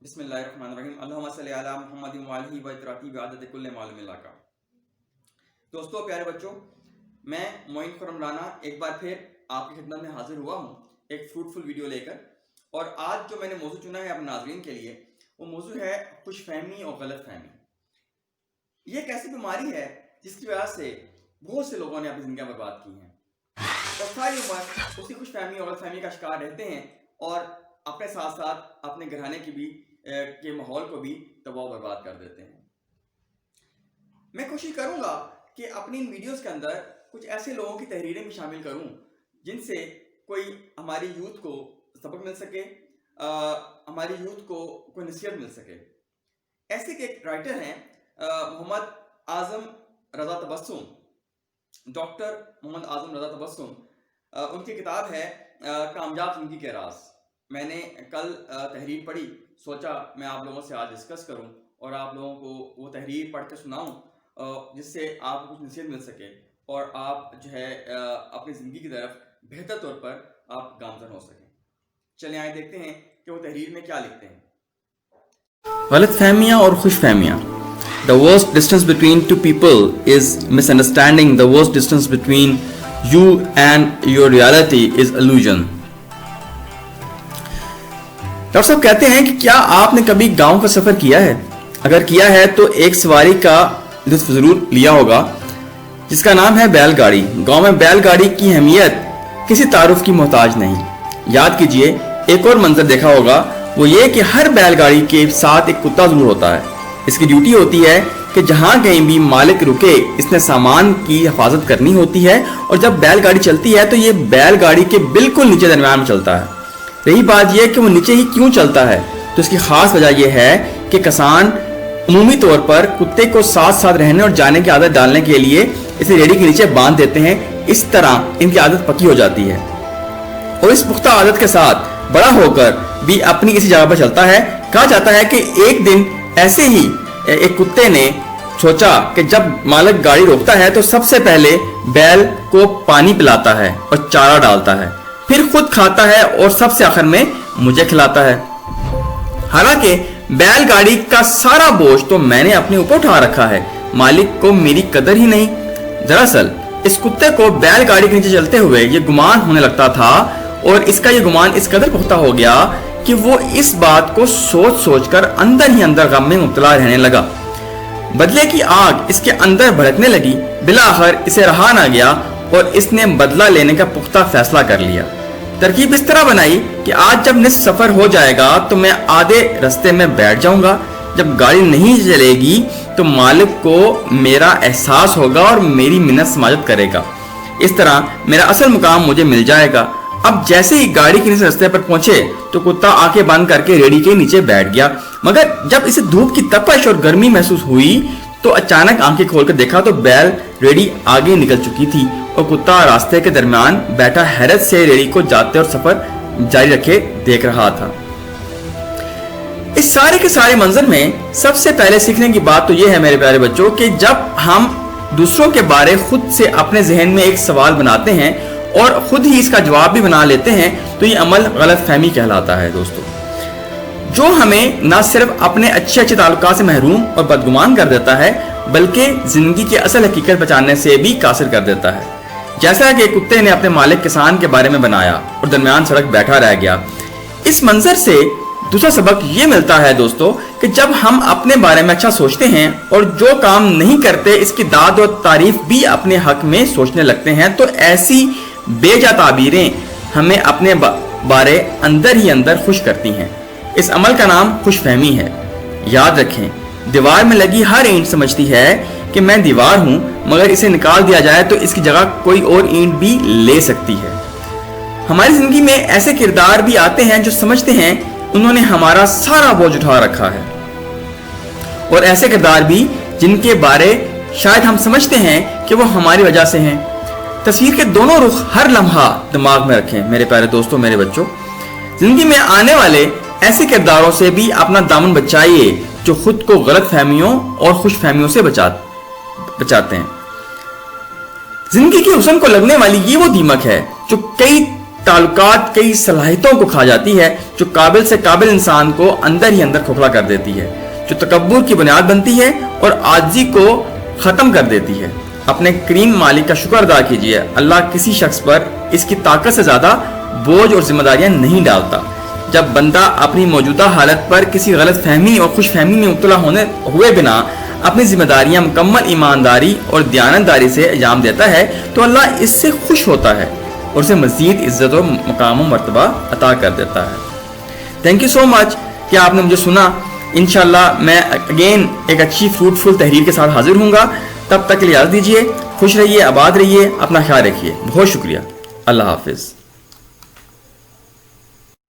بسم اللہ الرحمن الرحیم اللہم صلی علی محمد وعلیہ وطراتی بعدد کل معلوم اللہ کا۔ دوستو پیارے بچوں، میں معین خرم رانا ایک بار پھر آپ کی خدمت میں حاضر ہوا ہوں ایک فروٹفل ویڈیو لے کر، اور آج جو میں نے موضوع چنا ہے اپنے ناظرین کے لیے وہ موضوع ہے خوش فہمی اور غلط فہمی۔ یہ ایک ایسی بیماری ہے جس کی وجہ سے بہت سے لوگوں نے اپنی زندگیاں برباد کی ہیں اور ساری عمر اس کی خوش فہمی اور غلط فہمی کا شکار رہتے ہیں اور اپنے ساتھ ساتھ اپنے گھرانے کے ماحول کو بھی تباہ و برباد کر دیتے ہیں۔ میں کوشش کروں گا کہ اپنی ان ویڈیوز کے اندر کچھ ایسے لوگوں کی تحریریں بھی شامل کروں جن سے کوئی ہماری یوتھ کو سبق مل سکے، ہماری یوتھ کو کوئی نصیحت مل سکے۔ ایسے کہ ایک رائٹر ہیں محمد اعظم رضا تبسم، ڈاکٹر محمد اعظم رضا تبسم، ان کی کتاب ہے کامیاب زندگی کے راز۔ میں نے کل تحریر پڑھی، سوچا میں آپ لوگوں سے آج ڈسکس کروں اور آپ لوگوں کو وہ تحریر پڑھ کے سناؤں جس سے آپ کو کچھ نصیحت مل سکے اور آپ جو ہے اپنی زندگی کی طرف بہتر طور پر آپ گامزن ہو سکیں۔ چلیں آئے دیکھتے ہیں کہ وہ تحریر میں کیا لکھتے ہیں۔ غلط فہمیاں اور خوش فہمیاں۔ The worst distance between two people is misunderstanding. The worst distance between you and your reality is illusion. Doctor صاحب کہتے ہیں کہ کیا آپ نے کبھی گاؤں کا سفر کیا ہے؟ اگر کیا ہے تو ایک سواری کا لطف ضرور لیا ہوگا جس کا نام ہے بیل گاڑی۔ گاؤں میں بیل گاڑی کی اہمیت کسی تعارف کی محتاج نہیں۔ یاد کیجئے ایک اور منظر دیکھا ہوگا، وہ یہ کہ ہر بیل گاڑی کے ساتھ ایک کتا ضرور ہوتا ہے۔ اس کی ڈیوٹی ہوتی ہے کہ جہاں کہیں بھی مالک رکے اس نے سامان کی حفاظت کرنی ہوتی ہے، اور جب بیل گاڑی چلتی ہے تو یہ بیل گاڑی کے بالکل نیچے درمیان میں چلتا ہے۔ رہی بات یہ کہ وہ نیچے ہی کیوں چلتا ہے، تو اس کی خاص وجہ یہ ہے کہ کسان عمومی طور پر کتے کو ساتھ ساتھ رہنے اور جانے کی عادت ڈالنے کے لیے اسے ریڑھی کے نیچے باندھ دیتے ہیں۔ اس طرح ان کی عادت پکی ہو جاتی ہے اور اس پختہ عادت کے ساتھ بڑا ہو کر بھی اپنی کسی جگہ پر چلتا ہے۔ کہا جاتا ہے کہ ایک دن ایسے ہی ایک کتے نے سوچا کہ جب مالک گاڑی روکتا ہے تو سب سے پہلے بیل کو پانی پلاتا ہے اور چارہ ڈالتا ہے، پھر خود کھاتا ہے اور سب سے آخر میں مجھے کھلاتا ہے۔ حالانکہ بیل گاڑی کا سارا بوجھ تو میں نے اپنے اوپر اٹھا رکھا ہے، مالک کو میری قدر ہی نہیں۔ دراصل اس کتے کو بیل گاڑی کے نیچے چلتے ہوئے یہ گمان ہونے لگتا تھا، اور اس کا یہ گمان اس قدر پختہ ہو گیا کہ وہ اس بات کو سوچ سوچ کر اندر ہی اندر غم میں مبتلا رہنے لگا۔ بدلے کی آگ اس کے اندر بھڑکنے لگی۔ بالآخر اسے رہا نہ گیا اور اس نے بدلہ لینے کا پختہ فیصلہ کر لیا۔ ترکیب اس طرح بنائی کہ آج جب نصف سفر ہو جائے گا تو میں آدھے رستے میں بیٹھ جاؤں گا۔ جب گاڑی نہیں چلے گی تو مالک کو میرا احساس ہوگا اور میری منت سماجت کرے گا۔ اس طرح میرا اصل مقام مجھے مل جائے گا۔ اب جیسے ہی گاڑی کے نیچے رستے پر پہنچے تو کتا آنکھیں بند کر کے ریڑھی کے نیچے بیٹھ گیا، مگر جب اسے دھوپ کی تپش اور گرمی محسوس ہوئی تو اچانک آنکھیں کھول کر دیکھا تو بیل ریڑھی آگے نکل چکی تھی اور کتا راستے کے درمیان بیٹھا حیرت سے ریڑھی کو جاتے اور سفر جاری رکھے دیکھ رہا تھا۔ اس سارے کے سارے منظر میں سب سے پہلے سیکھنے کی بات تو یہ ہے میرے پیارے بچوں کہ جب ہم دوسروں کے بارے خود سے اپنے ذہن میں ایک سوال بناتے ہیں اور خود ہی اس کا جواب بھی بنا لیتے ہیں تو یہ عمل غلط فہمی کہلاتا ہے دوستو، جو ہمیں نہ صرف اپنے اچھے تعلقات سے محروم اور بدگمان کر دیتا ہے بلکہ زندگی کی اصل حقیقت بچانے سے بھی قاصر کر دیتا ہے۔ جیسا کہ کتے نے اپنے مالک کسان کے بارے میں بنایا اور درمیان سڑک بیٹھا رہ گیا۔ اس منظر سے دوسرا سبق یہ ملتا ہے دوستو کہ جب ہم اپنے بارے میں اچھا سوچتے ہیں اور جو کام نہیں کرتے اس کی داد و تعریف بھی اپنے حق میں سوچنے لگتے ہیں تو ایسی بے جا تعبیریں ہمیں اپنے بارے اندر ہی اندر خوش کرتی ہیں۔ اس عمل کا نام خوش فہمی ہے۔ یاد رکھیں، دیوار میں لگی ہر اینٹ سمجھتی ہے کہ میں دیوار ہوں، مگر اسے نکال دیا جائے تو اس کی جگہ کوئی اور اینٹ بھی لے سکتی ہے۔ ہماری زندگی میں ایسے کردار بھی آتے ہیں جو سمجھتے ہیں انہوں نے ہمارا سارا بوجھ اٹھا رکھا ہے، اور ایسے کردار بھی جن کے بارے شاید ہم سمجھتے ہیں کہ وہ ہماری وجہ سے ہیں۔ تصویر کے دونوں رخ ہر لمحہ دماغ میں رکھیں میرے پیارے دوستوں، میرے بچوں۔ زندگی میں آنے والے ایسے کرداروں سے بھی اپنا دامن بچائیے جو خود کو غلط فہمیوں اور خوش فہمیوں سے بچاتے ہیں۔ زندگی کے حسن کو لگنے والی یہ وہ دیمک ہے جو کئی تعلقات کئی صلاحیتوں کو کھا جاتی ہے جو قابل سے قابل انسان کو اندر ہی اندر کھوکھلا کر دیتی ہے، جو تکبر کی بنیاد بنتی ہے اور عاجزی کو ختم کر دیتی ہے۔ اپنے کریم مالک کا شکر ادا کیجیے، اللہ کسی شخص پر اس کی طاقت سے زیادہ بوجھ اور ذمہ داریاں نہیں ڈالتا۔ جب بندہ اپنی موجودہ حالت پر کسی غلط فہمی اور خوش فہمی میں مبتلا ہوئے بنا اپنی ذمہ داریاں مکمل ایمانداری اور دیانتداری سے انجام دیتا ہے تو اللہ اس سے خوش ہوتا ہے اور اسے مزید عزت و مقام و مرتبہ عطا کر دیتا ہے۔ تھینک یو سو مچ کہ آپ نے مجھے سنا۔ انشاءاللہ میں اگین ایک اچھی فروٹفل تحریر کے ساتھ حاضر ہوں گا۔ تب تک کے لیے اجازت دیجیے، خوش رہیے، آباد رہیے، اپنا خیال رکھیے۔ بہت شکریہ، اللہ حافظ۔